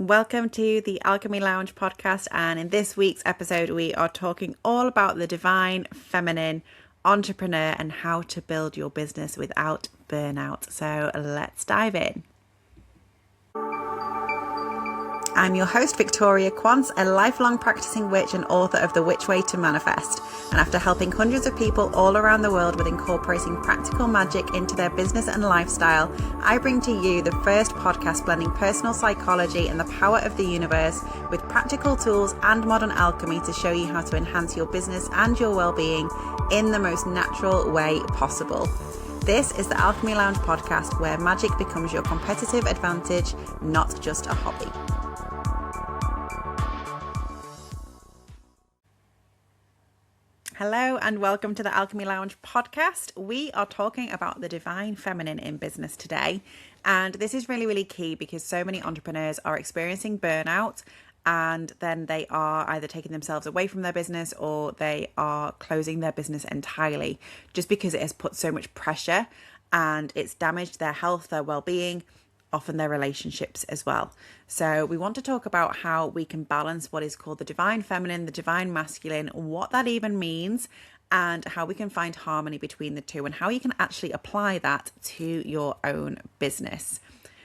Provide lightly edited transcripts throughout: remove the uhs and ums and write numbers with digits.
Welcome to the Alchemy Lounge podcast, and in this week's episode we are talking all about the divine feminine entrepreneur and how to build your business without burnout. So let's dive in. I'm your host, Victoria Quance, a lifelong practicing witch and author of The Witch Way to Manifest. And after helping hundreds of people all around the world with incorporating practical magic into their business and lifestyle, I bring to you the first podcast blending personal psychology and the power of the universe with practical tools and modern alchemy to show you how to enhance your business and your well-being in the most natural way possible. This is the Alchemy Lounge podcast, where magic becomes your competitive advantage, not just a hobby. Hello and welcome to the Alchemy Lounge podcast. We are talking about the divine feminine in business today. And this is really, really key because so many entrepreneurs are experiencing burnout and then they are either taking themselves away from their business or they are closing their business entirely just because it has put so much pressure and it's damaged their health, their well-being, often their relationships as well. So we want to talk about how we can balance what is called the divine feminine, the divine masculine, what that even means, and how we can find harmony between the two and how you can actually apply that to your own business.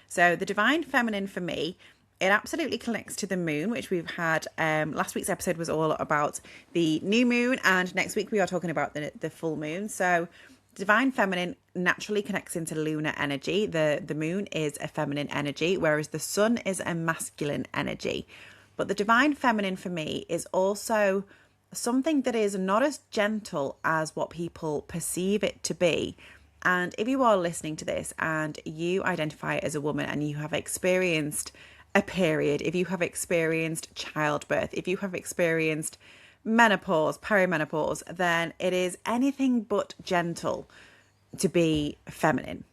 So the divine feminine for me, it absolutely connects to the moon, which we've had. Last week's episode was all about the new moon, and next week we are talking about the full moon. So divine feminine naturally connects into lunar energy. The moon is a feminine energy, whereas the sun is a masculine energy. But the divine feminine for me is also something that is not as gentle as what people perceive it to be. And if you are listening to this and you identify as a woman and you have experienced a period, if you have experienced childbirth, if you have experienced menopause, perimenopause, then it is anything but gentle to be feminine.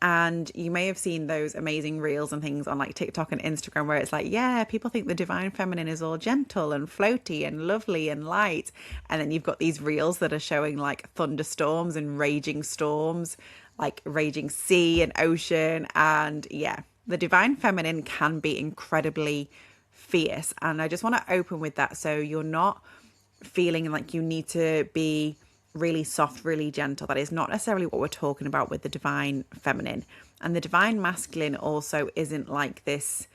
And you may have seen those amazing reels and things on like TikTok and Instagram where it's like, yeah, people think the divine feminine is all gentle and floaty and lovely and light. And then you've got these reels that are showing like thunderstorms and raging storms, like raging sea and ocean. And yeah, the divine feminine can be incredibly fierce. And I just want to open with that so you're not feeling like you need to be really soft, really gentle. That is not necessarily what we're talking about with the divine feminine. And the divine masculine also isn't like this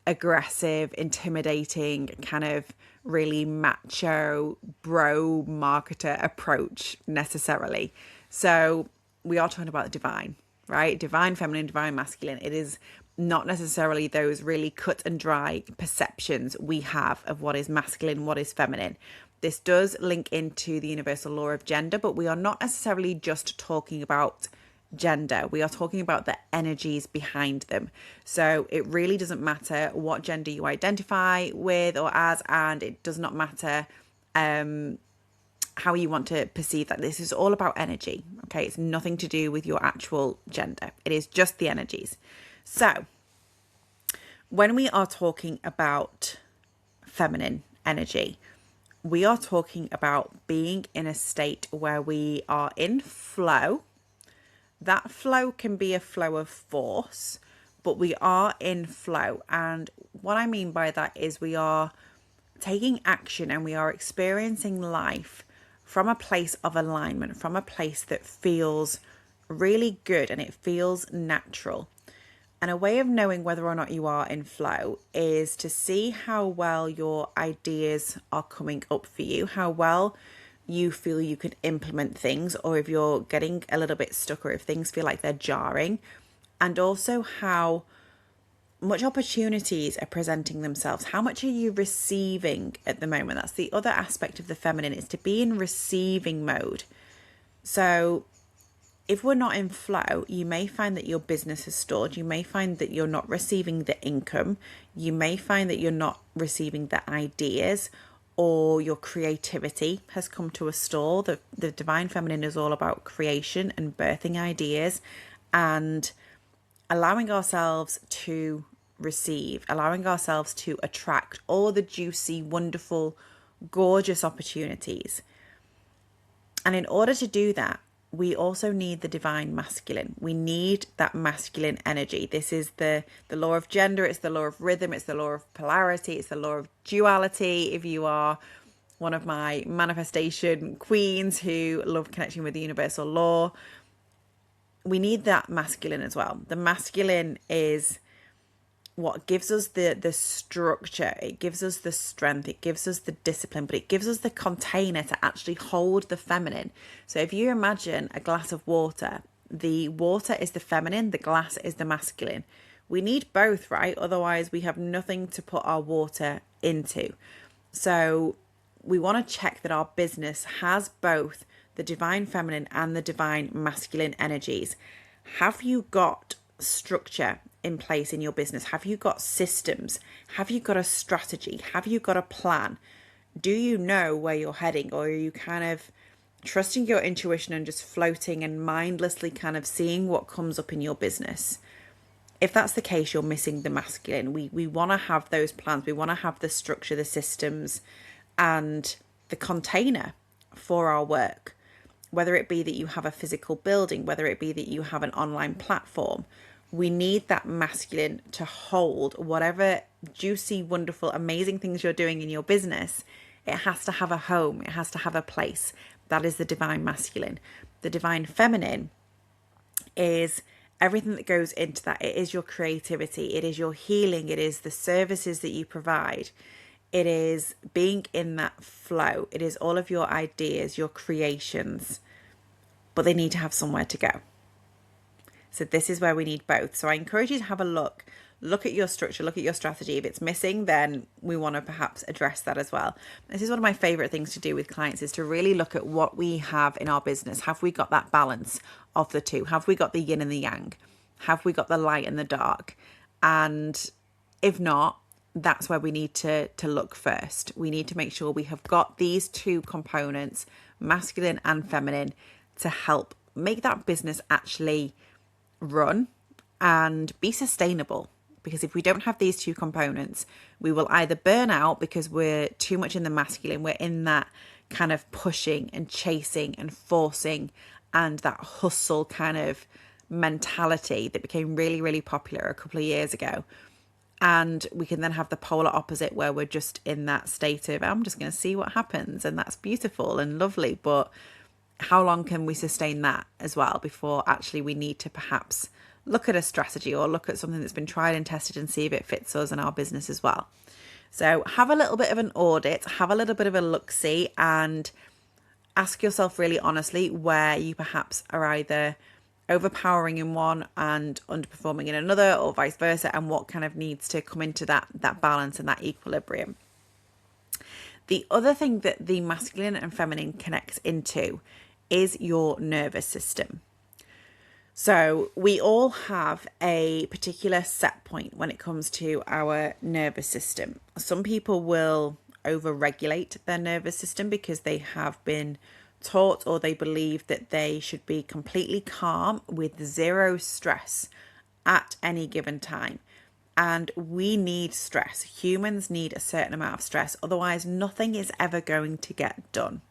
aggressive, intimidating, kind of really macho, bro marketer approach necessarily. So we are talking about the divine, right? Divine feminine, divine masculine. It is not necessarily those really cut and dry perceptions we have of what is masculine, what is feminine. This does link into the universal law of gender, but we are not necessarily just talking about gender. We are talking about the energies behind them. So it really doesn't matter what gender you identify with or as, and it does not matter how you want to perceive that. This is all about energy. Okay, it's nothing to do with your actual gender. It is just the energies. So when we are talking about feminine energy, we are talking about being in a state where we are in flow. That flow can be a flow of force, but we are in flow. And what I mean by that is we are taking action and we are experiencing life from a place of alignment, from a place that feels really good and it feels natural. And a way of knowing whether or not you are in flow is to see how well your ideas are coming up for you, how well you feel you can implement things, or if you're getting a little bit stuck or if things feel like they're jarring, and also how much opportunities are presenting themselves. How much are you receiving at the moment? That's the other aspect of the feminine, is to be in receiving mode. So if we're not in flow, you may find that your business is stalled. You may find that you're not receiving the income. You may find that you're not receiving the ideas, or your creativity has come to a stall. The divine feminine is all about creation and birthing ideas and allowing ourselves to receive, allowing ourselves to attract all the juicy, wonderful, gorgeous opportunities. And in order to do that, we also need the divine masculine. We need that masculine energy. This is the law of gender, it's the law of rhythm, it's the law of polarity, it's the law of duality. If you are one of my manifestation queens who love connecting with the universal law, we need that masculine as well. The masculine is what gives us the structure, it gives us the strength, it gives us the discipline, but it gives us the container to actually hold the feminine. So if you imagine a glass of water, the water is the feminine, the glass is the masculine. We need both, right? Otherwise we have nothing to put our water into. So we want to check that our business has both the divine feminine and the divine masculine energies. Have you got structure in place in your business? Have you got systems? Have you got a strategy? Have you got a plan? Do you know where you're heading, or are you kind of trusting your intuition and just floating and mindlessly kind of seeing what comes up in your business? If that's the case, you're missing the masculine. We want to have those plans. We want to have the structure, the systems, and the container for our work. Whether it be that you have a physical building, whether it be that you have an online platform, we need that masculine to hold whatever juicy, wonderful, amazing things you're doing in your business. It has to have a home. It has to have a place. That is the divine masculine. The divine feminine is everything that goes into that. It is your creativity. It is your healing. It is the services that you provide. It is being in that flow. It is all of your ideas, your creations, but they need to have somewhere to go. So this is where we need both. So I encourage you to have a look at your structure, look at your strategy. If it's missing, then we want to perhaps address that as well. This is one of my favorite things to do with clients, is to really look at what we have in our business. Have we got that balance of the two? Have we got the yin and the yang? Have we got the light and the dark? And if not, that's where we need to look first. We need to make sure we have got these two components, masculine and feminine, to help make that business actually run and be sustainable. Because if we don't have these two components, we will either burn out because we're too much in the masculine, we're in that kind of pushing and chasing and forcing and that hustle kind of mentality that became really, really popular a couple of years ago. And we can then have the polar opposite, where we're just in that state of, I'm just going to see what happens. And that's beautiful and lovely. But how long can we sustain that as well before actually we need to perhaps look at a strategy or look at something that's been tried and tested and see if it fits us and our business as well? So have a little bit of an audit, have a little bit of a look-see, and ask yourself really honestly where you perhaps are either overpowering in one and underperforming in another, or vice versa, and what kind of needs to come into that balance and that equilibrium. The other thing that the masculine and feminine connects into is your nervous system. So we all have a particular set point when it comes to our nervous system. Some people will overregulate their nervous system because they have been taught, or they believe that they should be completely calm with zero stress at any given time. And we need stress. Humans need a certain amount of stress. Otherwise, nothing is ever going to get done.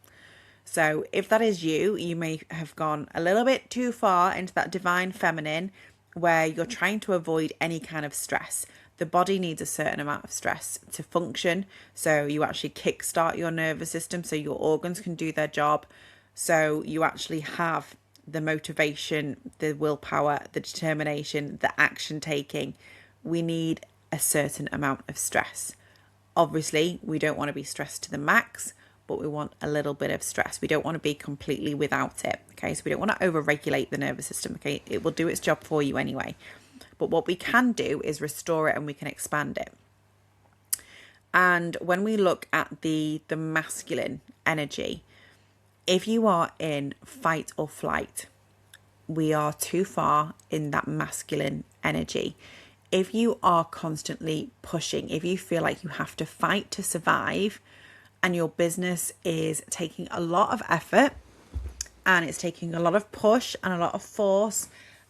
So if that is you, you may have gone a little bit too far into that divine feminine where you're trying to avoid any kind of stress. The body needs a certain amount of stress to function. So you actually kickstart your nervous system so your organs can do their job. So you actually have the motivation, the willpower, the determination, the action taking. We need a certain amount of stress. Obviously, we don't want to be stressed to the max, but we want a little bit of stress. We don't want to be completely without it. Okay, so we don't want to overregulate the nervous system. Okay, it will do its job for you anyway. But what we can do is restore it, and we can expand it. And when we look at the masculine energy, if you are in fight or flight, we are too far in that masculine energy. If you are constantly pushing, if you feel like you have to fight to survive, and your business is taking a lot of effort and it's taking a lot of push and a lot of force,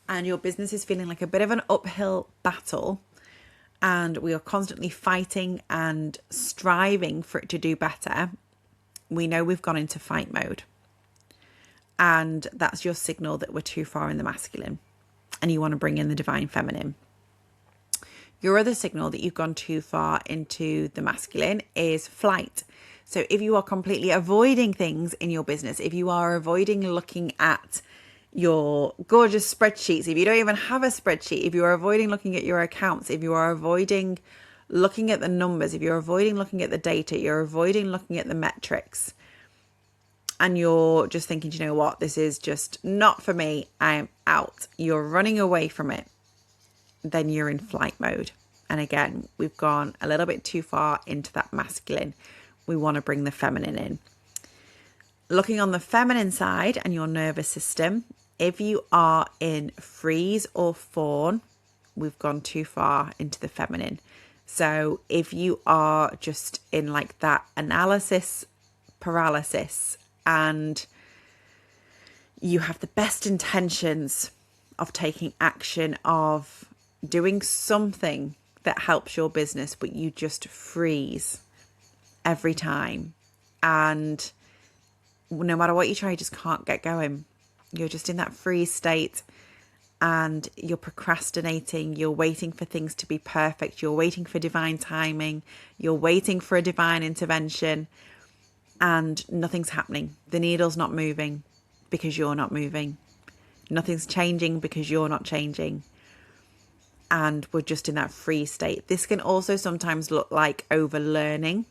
and your business is feeling like a bit of an uphill battle, and we are constantly fighting and striving for it to do better, we know we've gone into fight mode. And that's your signal that we're too far in the masculine and you want to bring in the divine feminine. Your other signal that you've gone too far into the masculine is flight. So if you are completely avoiding things in your business, if you are avoiding looking at your gorgeous spreadsheets, if you don't even have a spreadsheet, if you are avoiding looking at your accounts, if you are avoiding looking at the numbers, if you're avoiding looking at the data, you're avoiding looking at the metrics, and you're just thinking, you know what, this is just not for me, I'm out, you're running away from it, then you're in flight mode. And again, we've gone a little bit too far into that masculine. We want to bring the feminine in. Looking on the feminine side and your nervous system, if you are in freeze or fawn, we've gone too far into the feminine. So if you are just in like that analysis paralysis and you have the best intentions of taking action, of doing something that helps your business, but you just freeze every time, and no matter what you try, you just can't get going. You're just in that freeze state and you're procrastinating, you're waiting for things to be perfect, you're waiting for divine timing, you're waiting for a divine intervention, and nothing's happening. The needle's not moving because you're not moving. Nothing's changing because you're not changing. And we're just in that freeze state. This can also sometimes look like overlearning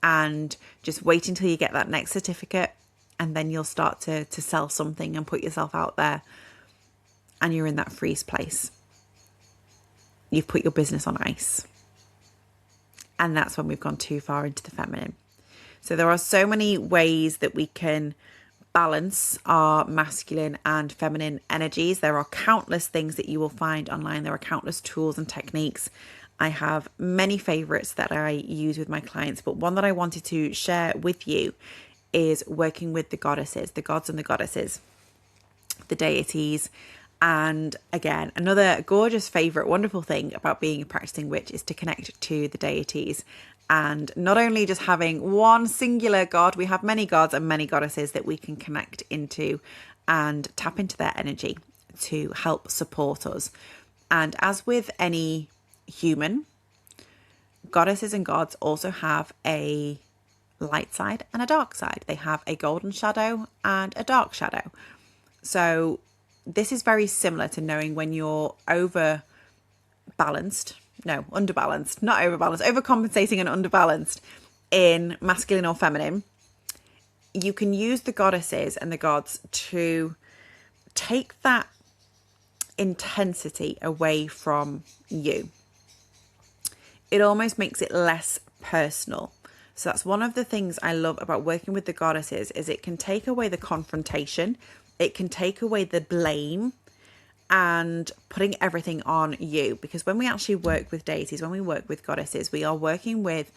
and just wait until you get that next certificate, and then you'll start to sell something and put yourself out there, and you're in that freeze place. You've put your business on ice. And that's when we've gone too far into the feminine. So there are so many ways that we can balance our masculine and feminine energies. There are countless things that you will find online. There are countless tools and techniques. I have many favorites that I use with my clients, but one that I wanted to share with you is working with the goddesses, the gods and the goddesses, the deities. And again, another gorgeous favorite, wonderful thing about being a practicing witch is to connect to the deities. And not only just having one singular god, we have many gods and many goddesses that we can connect into and tap into their energy to help support us. And as with any human, goddesses and gods also have a light side and a dark side. They have a golden shadow and a dark shadow. So this is very similar to knowing when you're overcompensating and underbalanced in masculine or feminine. You can use the goddesses and the gods to take that intensity away from you. It almost makes it less personal. So that's one of the things I love about working with the goddesses, is it can take away the confrontation, it can take away the blame and putting everything on you. Because when we actually work with deities, when we work with goddesses, we are working with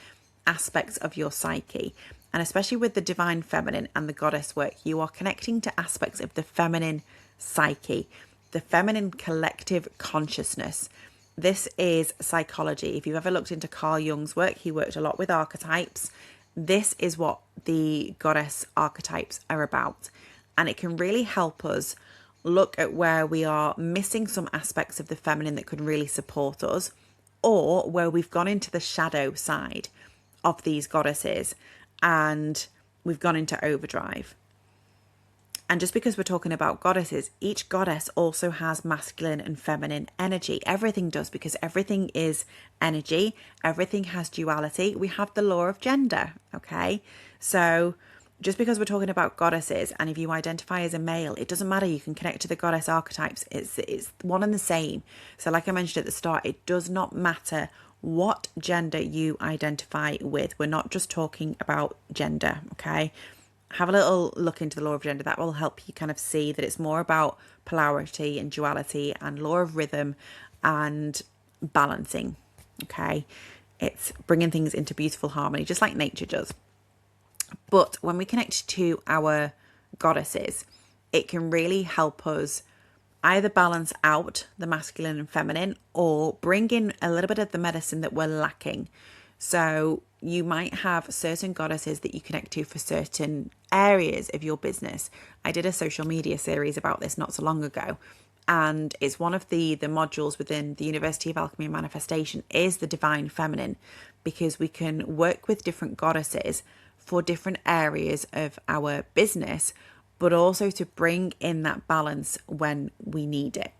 aspects of your psyche. And especially with the divine feminine and the goddess work, you are connecting to aspects of the feminine psyche, the feminine collective consciousness. This is psychology. If you've ever looked into Carl Jung's work, he worked a lot with archetypes. This is what the goddess archetypes are about. And it can really help us look at where we are missing some aspects of the feminine that could really support us, or where we've gone into the shadow side of these goddesses and we've gone into overdrive. And just because we're talking about goddesses, each goddess also has masculine and feminine energy. Everything does, because everything is energy. Everything has duality. We have the law of gender, okay? So just because we're talking about goddesses, and if you identify as a male, it doesn't matter. You can connect to the goddess archetypes. It's one and the same. So like I mentioned at the start, it does not matter what gender you identify with. We're not just talking about gender, okay? Have a little look into the law of gender. That will help you kind of see that it's more about polarity and duality and law of rhythm and balancing, okay? It's bringing things into beautiful harmony, just like nature does. But when we connect to our goddesses, it can really help us either balance out the masculine and feminine, or bring in a little bit of the medicine that we're lacking. So you might have certain goddesses that you connect to for certain areas of your business. I did a social media series about this not so long ago, and it's one of the modules within the University of Alchemy and Manifestation is the divine feminine, because we can work with different goddesses for different areas of our business, but also to bring in that balance when we need it.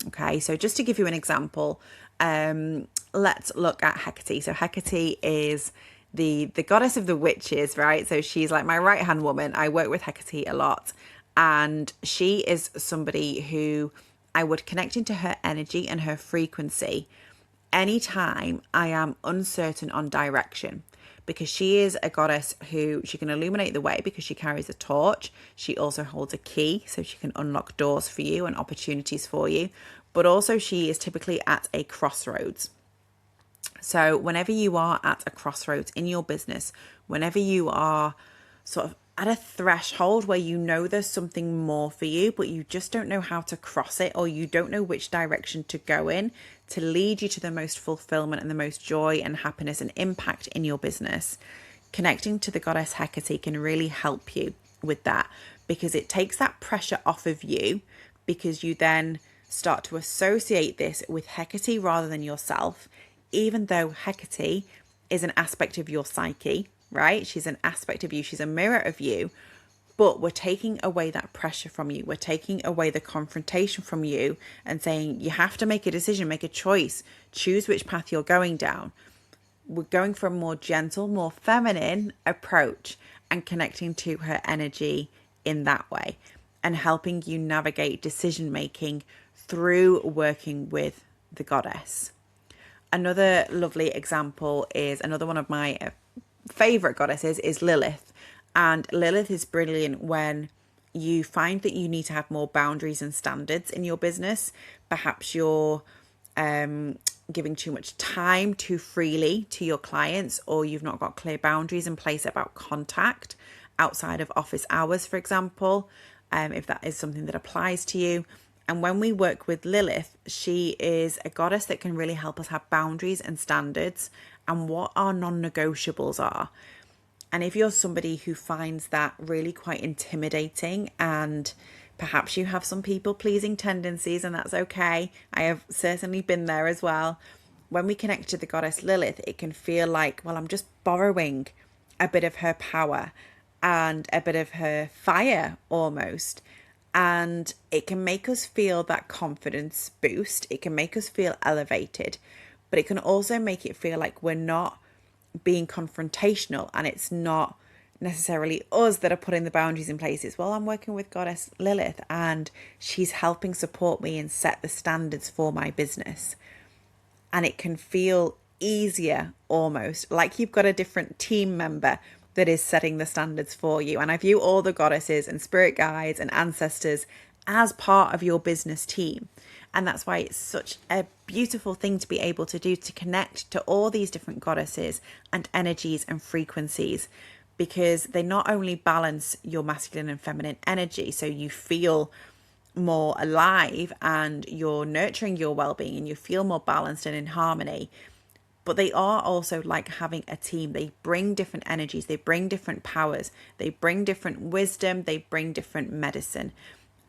Okay, so just to give you an example, let's look at Hecate. So Hecate is the goddess of the witches, right? So she's like my right hand woman. I work with Hecate a lot, and she is somebody who I would connect into her energy and her frequency anytime I am uncertain on direction, because she is a goddess who she can illuminate the way because she carries a torch. She also holds a key, so she can unlock doors for you and opportunities for you. But also she is typically at a crossroads. So whenever you are at a crossroads in your business, whenever you are sort of at a threshold where you know there's something more for you, but you just don't know how to cross it, or you don't know which direction to go in to lead you to the most fulfillment and the most joy and happiness and impact in your business, connecting to the goddess Hecate can really help you with that, because it takes that pressure off of you, because you then start to associate this with Hecate rather than yourself, even though Hecate is an aspect of your psyche, right? She's an aspect of you. She's a mirror of you, but we're taking away that pressure from you. We're taking away the confrontation from you and saying, you have to make a decision, make a choice, choose which path you're going down. We're going for a more gentle, more feminine approach and connecting to her energy in that way and helping you navigate decision making through working with the goddess. Another lovely example is another one of my favorite goddesses is Lilith. And Lilith is brilliant when you find that you need to have more boundaries and standards in your business. Perhaps you're giving too much time too freely to your clients, or you've not got clear boundaries in place about contact outside of office hours, for example, if that is something that applies to you. And when we work with Lilith, she is a goddess that can really help us have boundaries and standards and what our non-negotiables are. And if you're somebody who finds that really quite intimidating, and perhaps you have some people-pleasing tendencies, and that's okay, I have certainly been there as well. When we connect to the goddess Lilith, it can feel like, well, I'm just borrowing a bit of her power and a bit of her fire almost. And it can make us feel that confidence boost. It can make us feel elevated, but it can also make it feel like we're not being confrontational, and it's not necessarily us that are putting the boundaries in place. It's, well, I'm working with goddess Lilith and she's helping support me and set the standards for my business. And it can feel easier, almost like you've got a different team member that is setting the standards for you. And I view all the goddesses and spirit guides and ancestors as part of your business team. And that's why it's such a beautiful thing to be able to do, to connect to all these different goddesses and energies and frequencies, because they not only balance your masculine and feminine energy, so you feel more alive and you're nurturing your well-being and you feel more balanced and in harmony, but they are also like having a team. They bring different energies, they bring different powers, they bring different wisdom, they bring different medicine.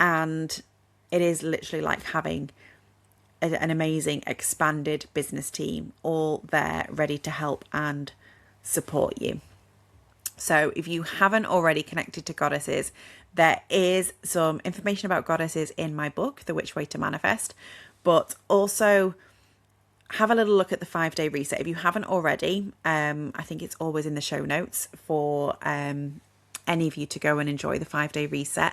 And it is literally like having an amazing expanded business team all there ready to help and support you. So if you haven't already connected to goddesses, there is some information about goddesses in my book, The Which Way to Manifest, but also have a little look at the 5-day reset. If you haven't already, I think it's always in the show notes for any of you to go and enjoy the 5-day reset.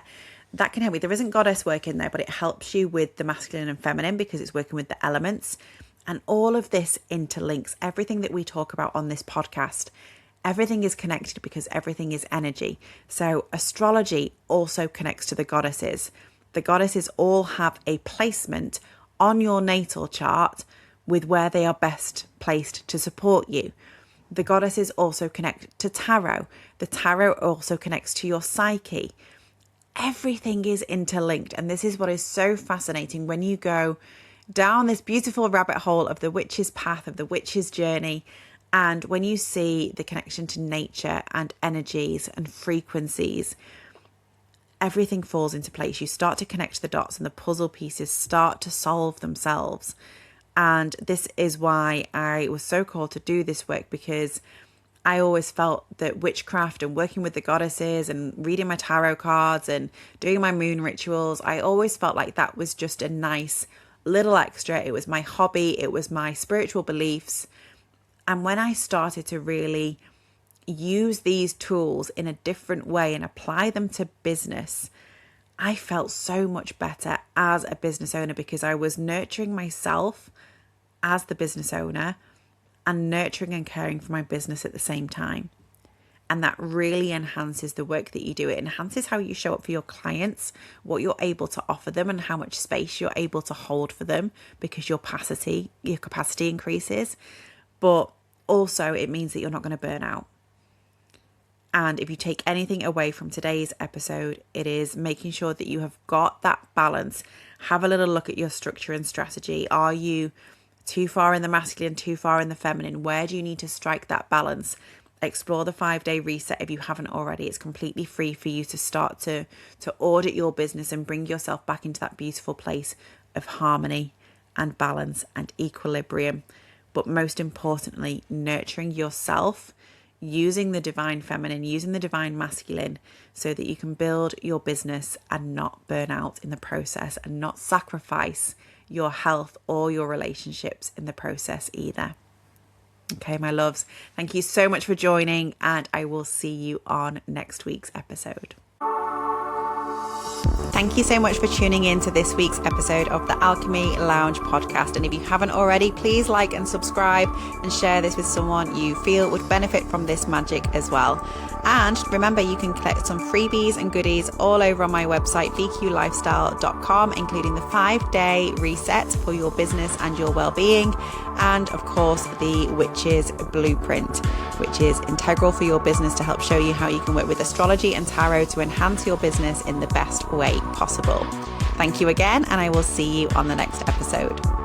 That can help you. There isn't goddess work in there, but it helps you with the masculine and feminine because it's working with the elements. And all of this interlinks. Everything that we talk about on this podcast, everything is connected because everything is energy. So astrology also connects to the goddesses. The goddesses all have a placement on your natal chart with where they are best placed to support you. The goddesses also connect to tarot. The tarot also connects to your psyche. Everything is interlinked, and this is what is so fascinating when you go down this beautiful rabbit hole of the witch's path, of the witch's journey, And when you see the connection to nature and energies and frequencies, everything falls into place. You start to connect the dots and the puzzle pieces start to solve themselves. And this is why I was so called to do this work, because I always felt that witchcraft and working with the goddesses and reading my tarot cards and doing my moon rituals, I always felt like that was just a nice little extra. It was my hobby. It was my spiritual beliefs. And when I started to really use these tools in a different way and apply them to business, I felt so much better as a business owner, because I was nurturing myself as the business owner and nurturing and caring for my business at the same time. And that really enhances the work that you do. It enhances how you show up for your clients, what you're able to offer them, and how much space you're able to hold for them, because your capacity increases. But also it means that you're not going to burn out. And if you take anything away from today's episode, it is making sure that you have got that balance. Have a little look at your structure and strategy. Are you too far in the masculine, too far in the feminine? Where do you need to strike that balance? Explore the 5-day reset if you haven't already. It's completely free for you to start to audit your business and bring yourself back into that beautiful place of harmony and balance and equilibrium. But most importantly, nurturing yourself, using the divine feminine, using the divine masculine, so that you can build your business and not burn out in the process, and not sacrifice your health or your relationships in the process either. Okay, my loves, thank you so much for joining, and I will see you on next week's episode. Thank you so much for tuning in to this week's episode of the Alchemy Lounge podcast. And if you haven't already, please like and subscribe and share this with someone you feel would benefit from this magic as well. And remember, you can collect some freebies and goodies all over on my website, vqlifestyle.com, including the 5-day reset for your business and your well-being. And of course, the Witch's Blueprint, which is integral for your business to help show you how you can work with astrology and tarot to enhance your business in the best way possible. Thank you again, and I will see you on the next episode.